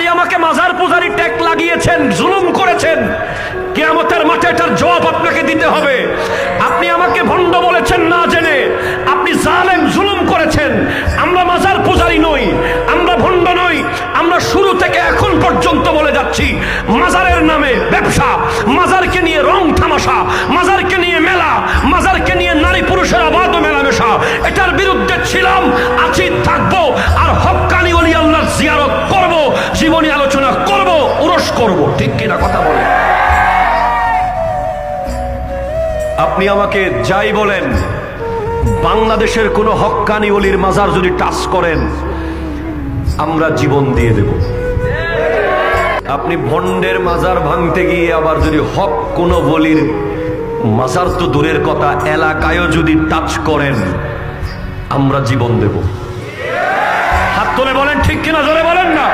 আপনি আমাকে মাজার পূজারি ট্যাগ লাগিয়েছেন, জুলুম করেছেন, কিয়ামতের মাঠে এটার জবাব আপনাকে দিতে হবে। আপনি আমাকে ভণ্ড বলেছেন না জেনে, আপনি জালেম, জুলুম করেছেন। আমরা মাজার পূজারি নই, আমরা ভণ্ড নই, আমরা শুরু থেকে এখন পর্যন্ত বলে যাচ্ছি মাজারের নামে ব্যবসা, মাজারকে নিয়ে রং তামাশা, মাজারকে নিয়ে মেলা, মাজারকে নিয়ে নারী পুরুষের অবাধ মেলামেশা, এটার বিরুদ্ধে ছিলাম, আছি, থাকবো। আর হক্কানি ওলি আল্লাহর জিয়ারত করব, জীবনী আলোচনা করব, উরস করব। ঠিক কিনা কথা বলে? আপনি আমাকে যাই বলেন, বাংলাদেশের কোন হক্কানি ওলির মাজার যদি টাচ করেন, আমরা জীবন দিয়ে দেব। আপনি ভণ্ডের মাজার ভাঙতে গিয়ে আবার যদি হক কোন ওলির মাজার তো দূরের কথা, এলাকায়ও যদি টাচ করেন, আমরা জীবন দেব। হাত তুলে বলেন ঠিক কিনা, জোরে বলেন না।